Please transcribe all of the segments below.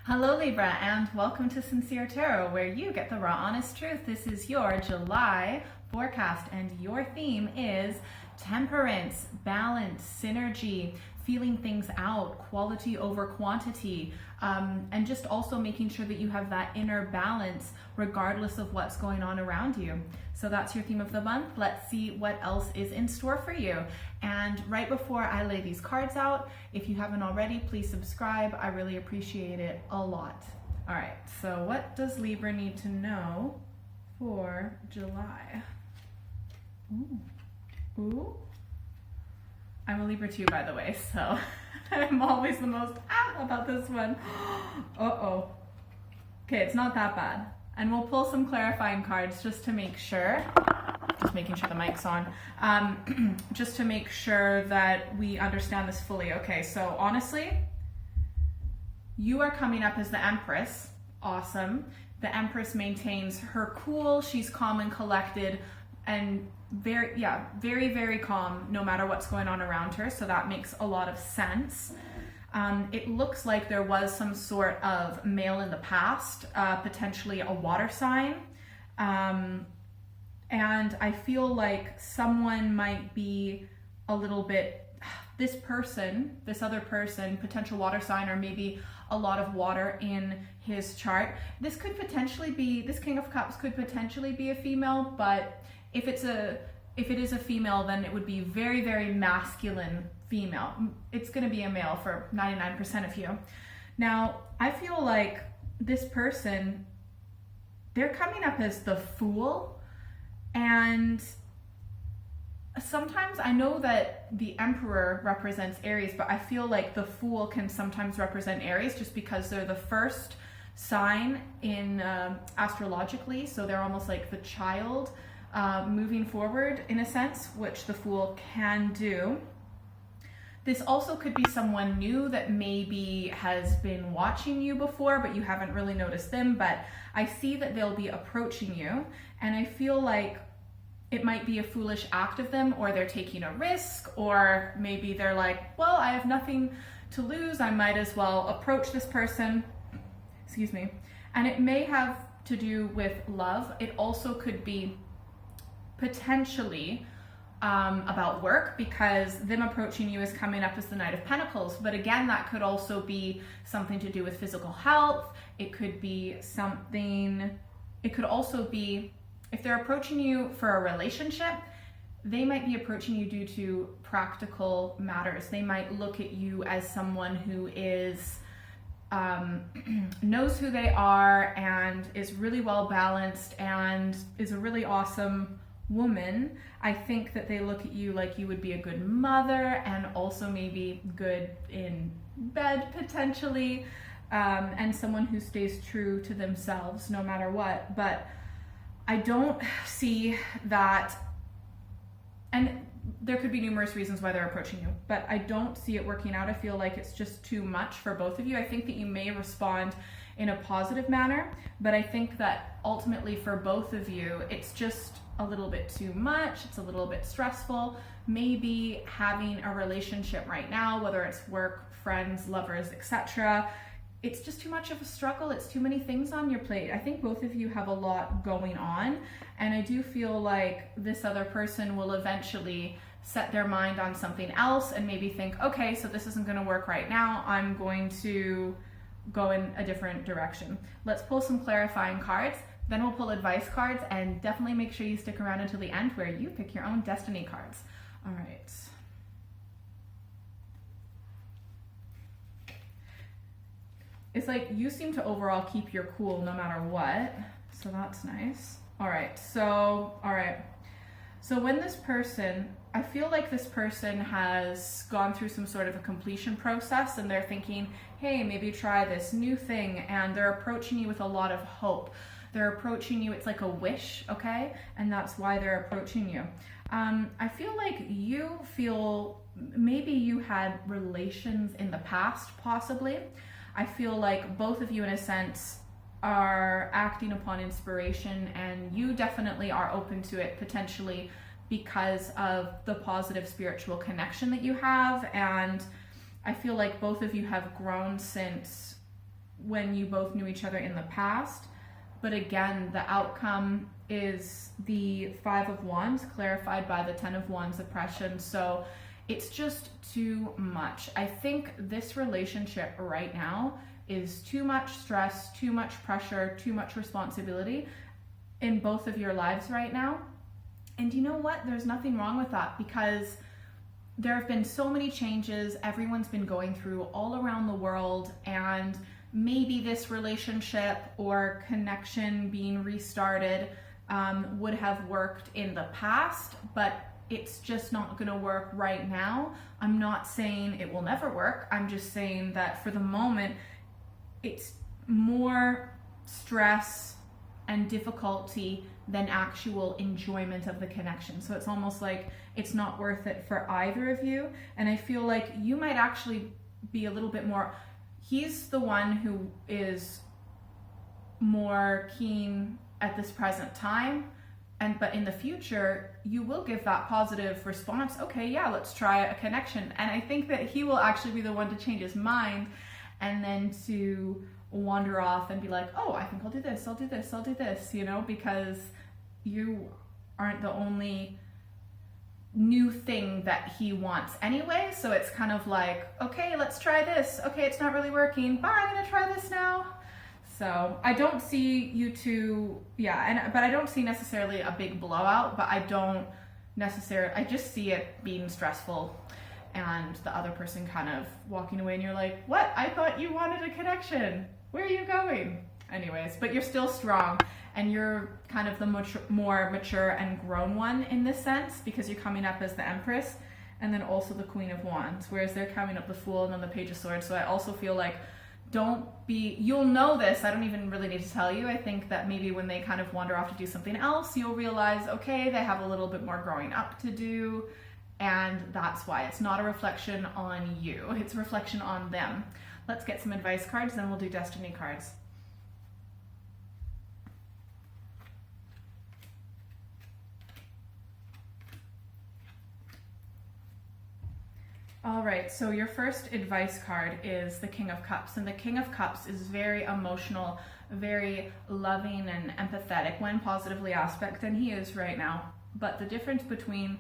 Hello Libra, and welcome to Sincere Tarot, where you get the raw honest truth. This is your July forecast, and your theme is temperance, balance, synergy, feeling things out, quality over quantity, and just also making sure that you have that inner balance regardless of what's going on around you. So that's your theme of the month. Let's see what else is in store for you. And right before I lay these cards out, if you haven't already, please subscribe. I really appreciate it a lot. All right, so what does Libra need to know for July? Ooh. I'm a Libra too, by the way, so I'm always the most about this one. Uh-oh. Okay, it's not that bad. And we'll pull some clarifying cards just to make sure. Just making sure the mic's on. Just to make sure that we understand this fully. Okay, so honestly, you are coming up as the Empress. Awesome. The Empress maintains her cool. She's calm and collected and very, very calm no matter what's going on around her. So that makes a lot of sense. It looks like there was some sort of male in the past, potentially a water sign. And I feel like someone might be a little bit, this other person, potential water sign, or maybe a lot of water in his chart. This King of Cups could potentially be a female, but if it is a female, then it would be very, very masculine female. It's going to be a male for 99% of you. Now, I feel like this person, they're coming up as the Fool, and sometimes I know that the Emperor represents Aries, but I feel like the Fool can sometimes represent Aries just because they're the first sign in astrologically, so they're almost like the child moving forward in a sense, which the Fool can do. This also could be someone new that maybe has been watching you before, but you haven't really noticed them, but I see that they'll be approaching you, and I feel like it might be a foolish act of them, or they're taking a risk, or maybe they're like, well, I have nothing to lose, I might as well approach this person. Excuse me. And it may have to do with love. It also could be potentially about work, because them approaching you is coming up as the Knight of Pentacles. But again, that could also be something to do with physical health. It could be something, it could also be, if they're approaching you for a relationship, they might be approaching you due to practical matters. They might look at you as someone who is knows who they are and is really well balanced and is a really awesome woman. I think that they look at you like you would be a good mother, and also maybe good in bed potentially, and someone who stays true to themselves no matter what. But I don't see that, and there could be numerous reasons why they're approaching you, but I don't see it working out. I feel like it's just too much for both of you. I think that you may respond in a positive manner, but I think that ultimately for both of you, it's just a little bit too much. It's a little bit stressful. Maybe having a relationship right now, whether it's work, friends, lovers, etc., it's just too much of a struggle. It's too many things on your plate. I think both of you have a lot going on, and I do feel like this other person will eventually set their mind on something else and maybe think, okay, so this isn't going to work right now. I'm going to go in a different direction. Let's pull some clarifying cards. Then we'll pull advice cards, and definitely make sure you stick around until the end where you pick your own destiny cards. All right. It's like you seem to overall keep your cool no matter what, so that's nice. All right. So when this person, I feel like this person has gone through some sort of a completion process, and they're thinking, hey, maybe try this new thing, and they're approaching you with a lot of hope. They're approaching you, it's like a wish, okay? And that's why they're approaching you. I feel like you feel, maybe you had relations in the past, possibly. I feel like both of you, in a sense, are acting upon inspiration, and you definitely are open to it, potentially because of the positive spiritual connection that you have. And I feel like both of you have grown since when you both knew each other in the past. But again, the outcome is the Five of Wands clarified by the Ten of Wands oppression. So it's just too much. I think this relationship right now is too much stress, too much pressure, too much responsibility in both of your lives right now. And you know what? There's nothing wrong with that, because there have been so many changes everyone's been going through all around the world, and maybe this relationship or connection being restarted would have worked in the past, but it's just not going to work right now. I'm not saying it will never work. I'm just saying that for the moment, it's more stress and difficulty than actual enjoyment of the connection. So it's almost like it's not worth it for either of you. And I feel like you might actually be a little bit more, he's the one who is more keen at this present time, but in the future you will give that positive response. Okay, yeah, let's try a connection. And I think that he will actually be the one to change his mind and then to wander off and be like, oh, I think I'll do this, you know, because you aren't the only new thing that he wants anyway. So it's kind of like, okay, let's try this. Okay, it's not really working, but I'm gonna try this now. So I don't see you two, but I don't see necessarily a big blowout, but I just see it being stressful and the other person kind of walking away and you're like, what? I thought you wanted a connection. Where are you going? Anyways, but you're still strong and you're kind of the more mature and grown one in this sense, because you're coming up as the Empress and then also the Queen of Wands, whereas they're coming up the Fool and then the Page of Swords. So I also feel like you'll know this, I don't even really need to tell you. I think that maybe when they kind of wander off to do something else, you'll realize, okay, they have a little bit more growing up to do, and that's why. It's not a reflection on you, it's a reflection on them. Let's get some advice cards, then we'll do destiny cards. All right, so your first advice card is the King of Cups, and the King of Cups is very emotional, very loving and empathetic when positively aspected, and he is right now. But the difference between,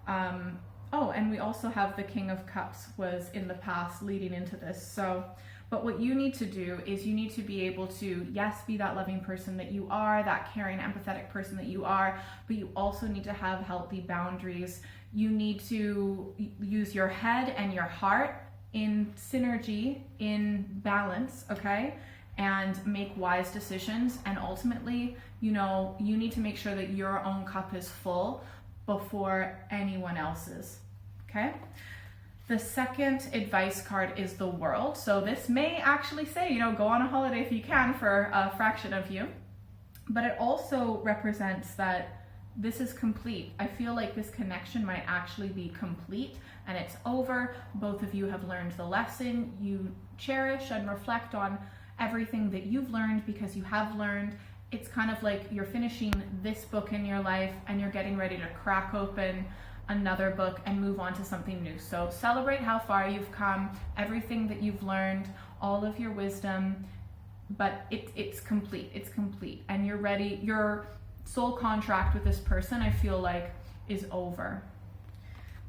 and we also have the King of Cups was in the past leading into this. So, but what you need to do is you need to be able to, yes, be that loving person that you are, that caring, empathetic person that you are, but you also need to have healthy boundaries. You need to use your head and your heart in synergy, in balance, okay? And make wise decisions. And ultimately, you know, you need to make sure that your own cup is full before anyone else's, okay? The second advice card is the World. So this may actually say, you know, go on a holiday if you can for a fraction of you, but it also represents that this is complete. I feel like this connection might actually be complete and it's over. Both of you have learned the lesson. You cherish and reflect on everything that you've learned because you have learned. It's kind of like you're finishing this book in your life and you're getting ready to crack open another book and move on to something new. So celebrate how far you've come, everything that you've learned, all of your wisdom, but it's complete. It's complete. And you're ready. Your soul contract with this person, I feel like, is over.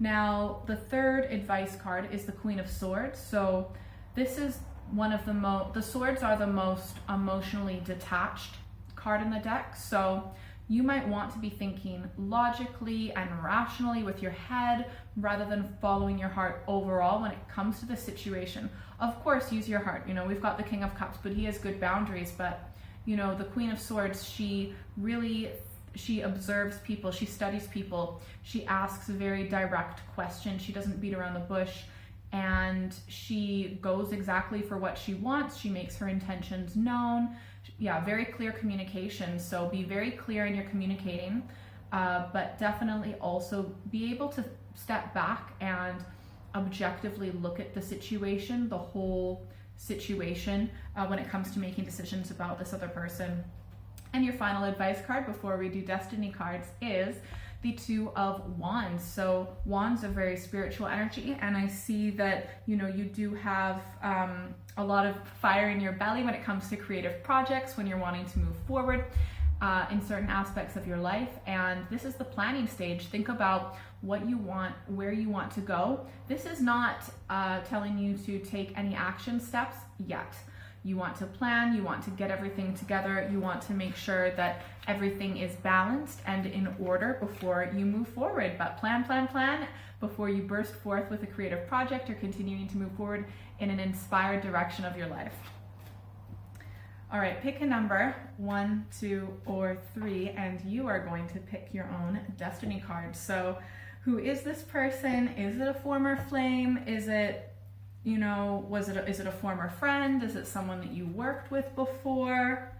Now, the third advice card is the Queen of Swords. So this is one of the swords are the most emotionally detached card in the deck. So you might want to be thinking logically and rationally with your head rather than following your heart overall when it comes to the situation. Of course, use your heart. You know, we've got the King of Cups, but he has good boundaries. But, you know, the Queen of Swords, she observes people, she studies people, she asks a very direct question, she doesn't beat around the bush, and she goes exactly for what she wants. She makes her intentions known. Yeah, very clear communication. So be very clear in your communicating, but definitely also be able to step back and objectively look at the situation, the whole situation, when it comes to making decisions about this other person. And your final advice card before we do destiny cards is the Two of Wands. So Wands are very spiritual energy, and I see that, you know, you do have a lot of fire in your belly when it comes to creative projects, when you're wanting to move forward in certain aspects of your life. And this is the planning stage. Think about what you want, where you want to go. This is not telling you to take any action steps yet. You want to plan, you want to get everything together, you want to make sure that everything is balanced and in order before you move forward. But plan before you burst forth with a creative project or continuing to move forward in an inspired direction of your life. All right, pick a number, 1, 2, or 3, and you are going to pick your own destiny card. So who is this person? Is it a former flame? Is it, you know, is it a former friend? Is it someone that you worked with before?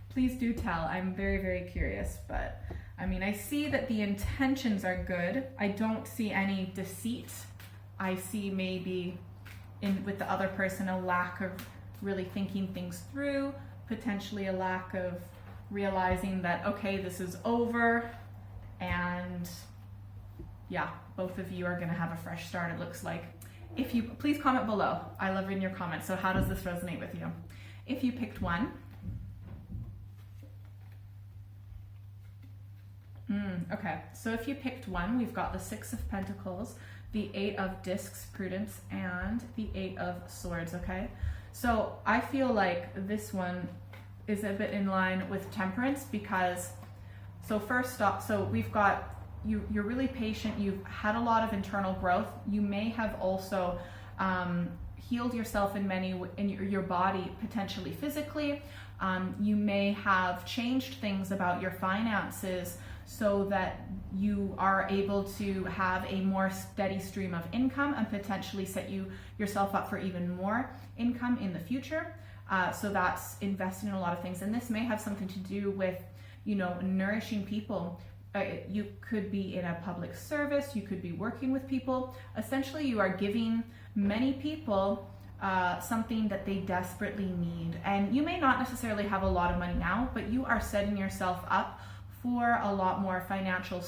Please do tell. I'm very, very curious. But I mean, I see that the intentions are good. I don't see any deceit. I see maybe with the other person a lack of really thinking things through, potentially a lack of realizing that, okay, this is over, and yeah, both of you are going to have a fresh start, it looks like. If you, please comment below. I love reading your comments. So how does this resonate with you? If you picked 1, okay, so if you picked 1, we've got the 6 of Pentacles, the 8 of Discs, Prudence, and the 8 of Swords, okay? So I feel like this one is a bit in line with Temperance because, so first off, so we've got, you're really patient, you've had a lot of internal growth, you may have also healed yourself in your body, potentially physically, you may have changed things about your finances so that you are able to have a more steady stream of income and potentially set yourself up for even more income in the future. So that's investing in a lot of things. And this may have something to do with, you know, nourishing people. You could be in a public service, you could be working with people. Essentially, you are giving many people something that they desperately need. And you may not necessarily have a lot of money now, but you are setting yourself up for a lot more financial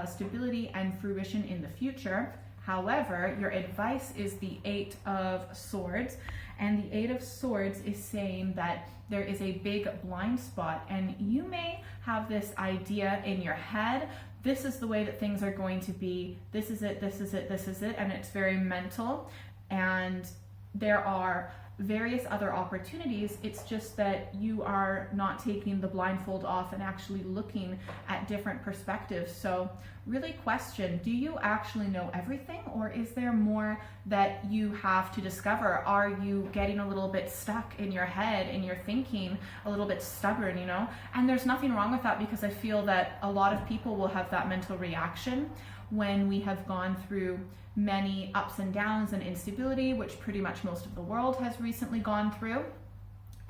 stability and fruition in the future. However, your advice is the 8 of Swords, and the 8 of Swords is saying that there is a big blind spot, and you may have this idea in your head, this is the way that things are going to be, this is it, this is it, this is it, and it's very mental, and there are various other opportunities. It's just that you are not taking the blindfold off and actually looking at different perspectives. So really question, do you actually know everything, or is there more that you have to discover? Are you getting a little bit stuck in your head, in your thinking, a little bit stubborn, you know? And there's nothing wrong with that, because I feel that a lot of people will have that mental reaction when we have gone through many ups and downs and instability, which pretty much most of the world has recently gone through.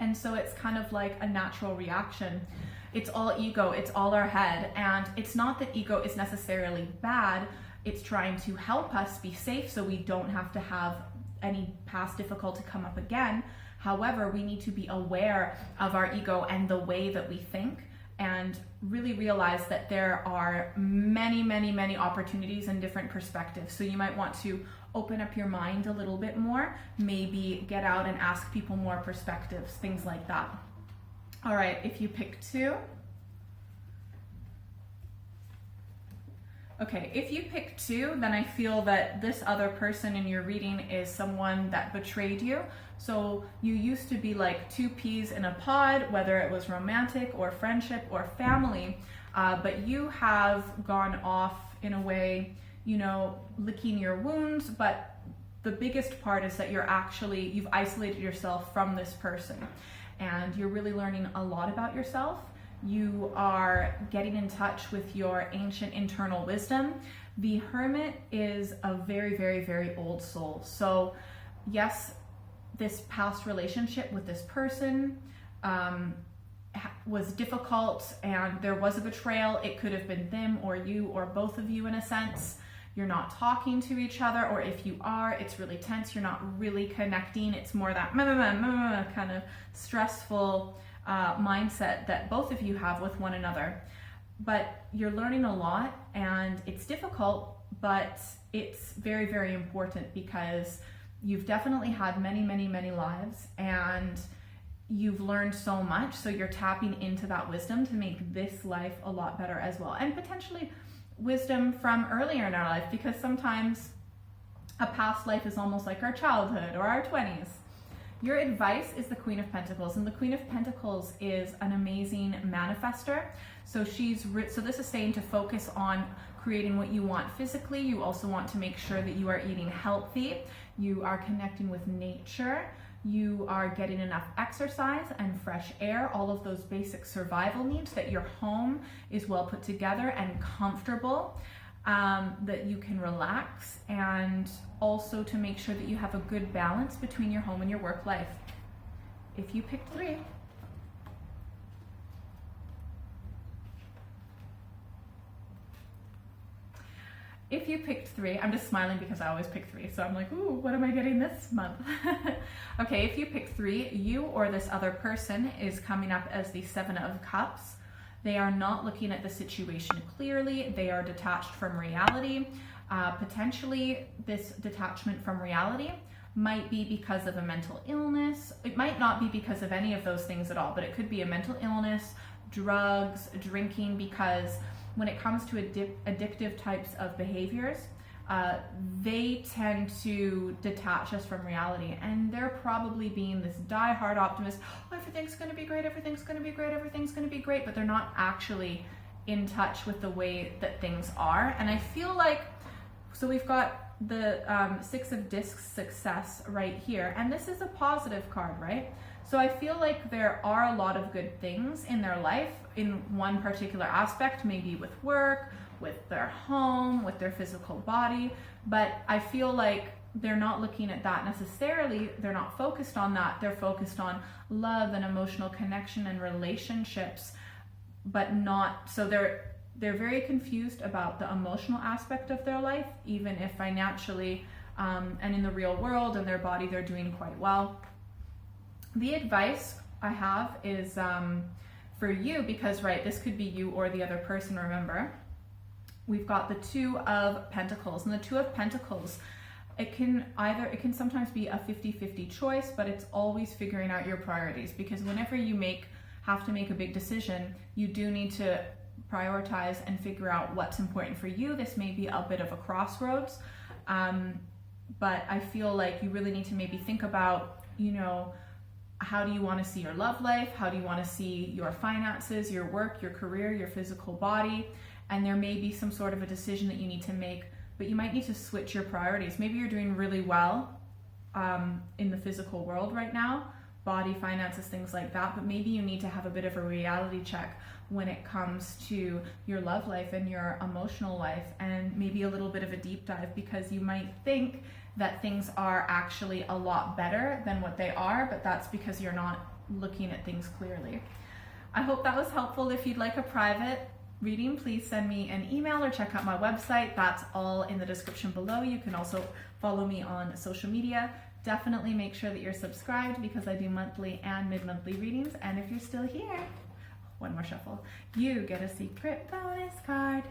And so it's kind of like a natural reaction. It's all ego, it's all our head. And it's not that ego is necessarily bad, it's trying to help us be safe so we don't have to have any past difficulty come up again. However, we need to be aware of our ego and the way that we think, and really realize that there are many, many, many opportunities and different perspectives. So you might want to open up your mind a little bit more, maybe get out and ask people more perspectives, things like that. All right, if you pick 2. Okay, if you pick 2, then I feel that this other person in your reading is someone that betrayed you. So you used to be like 2 peas in a pod, whether it was romantic or friendship or family, but you have gone off in a way, you know, licking your wounds. But the biggest part is that you've isolated yourself from this person, and you're really learning a lot about yourself. You are getting in touch with your ancient internal wisdom. The Hermit is a very, very, very old soul. So yes, this past relationship with this person was difficult, and there was a betrayal. It could have been them or you or both of you in a sense. You're not talking to each other, or if you are, it's really tense. You're not really connecting. It's more that kind of stressful mindset that both of you have with one another. But you're learning a lot, and it's difficult, but it's very, very important because you've definitely had many, many, many lives, and you've learned so much. So you're tapping into that wisdom to make this life a lot better as well. And potentially wisdom from earlier in our life, because sometimes a past life is almost like our childhood or our 20s. Your advice is the Queen of Pentacles, and the Queen of Pentacles is an amazing manifester. So so this is saying to focus on creating what you want physically. You also want to make sure that you are eating healthy, you are connecting with nature, you are getting enough exercise and fresh air, all of those basic survival needs, that your home is well put together and comfortable, that you can relax, and also to make sure that you have a good balance between your home and your work life. If you picked 3, if you picked 3, I'm just smiling because I always pick 3, so I'm like, ooh, what am I getting this month? Okay, if you pick 3, you or this other person is coming up as the 7 of Cups. They are not looking at the situation clearly. They are detached from reality. Potentially, this detachment from reality might be because of a mental illness. It might not be because of any of those things at all, but it could be a mental illness, drugs, drinking, because when it comes to addictive types of behaviors, they tend to detach us from reality, and they're probably being this die-hard optimist. Oh, everything's going to be great, everything's going to be great, everything's going to be great, but they're not actually in touch with the way that things are. And I feel like, so we've got the 6 of Discs, success, right here, and this is a positive card, right? So I feel like there are a lot of good things in their life in one particular aspect, maybe with work, with their home, with their physical body, but I feel like they're not looking at that necessarily. They're not focused on that. They're focused on love and emotional connection and relationships, but not, so they're very confused about the emotional aspect of their life, even if financially and in the real world and their body, they're doing quite well. The advice I have is for you, because, right, this could be you or the other person, remember. We've got the 2 of Pentacles, and the 2 of Pentacles, it can sometimes be a 50-50 choice, but it's always figuring out your priorities, because whenever you have to make a big decision, you do need to prioritize and figure out what's important for you. This may be a bit of a crossroads, but I feel like you really need to maybe think about, how do you want to see your love life? How do you want to see your finances, your work, your career, your physical body? And there may be some sort of a decision that you need to make, but you might need to switch your priorities. Maybe you're doing really well in the physical world right now, body, finances, things like that, but maybe you need to have a bit of a reality check when it comes to your love life and your emotional life, and maybe a little bit of a deep dive, because you might think that things are actually a lot better than what they are, but that's because you're not looking at things clearly. I hope that was helpful. If you'd like a private reading, please send me an email or check out my website. That's all in the description below. You can also follow me on social media. Definitely make sure that you're subscribed, because I do monthly and mid-monthly readings. And if you're still here, one more shuffle, you get a secret bonus card.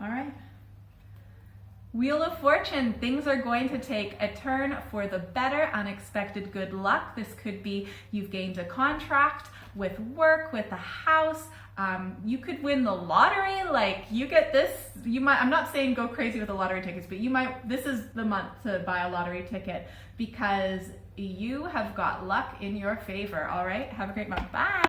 All right. Wheel of Fortune, things are going to take a turn for the better, unexpected good luck. This could be you've gained a contract with work, with a house. You could win the lottery, like you get this, I'm not saying go crazy with the lottery tickets, but this is the month to buy a lottery ticket, because you have got luck in your favor. All right, have a great month. Bye.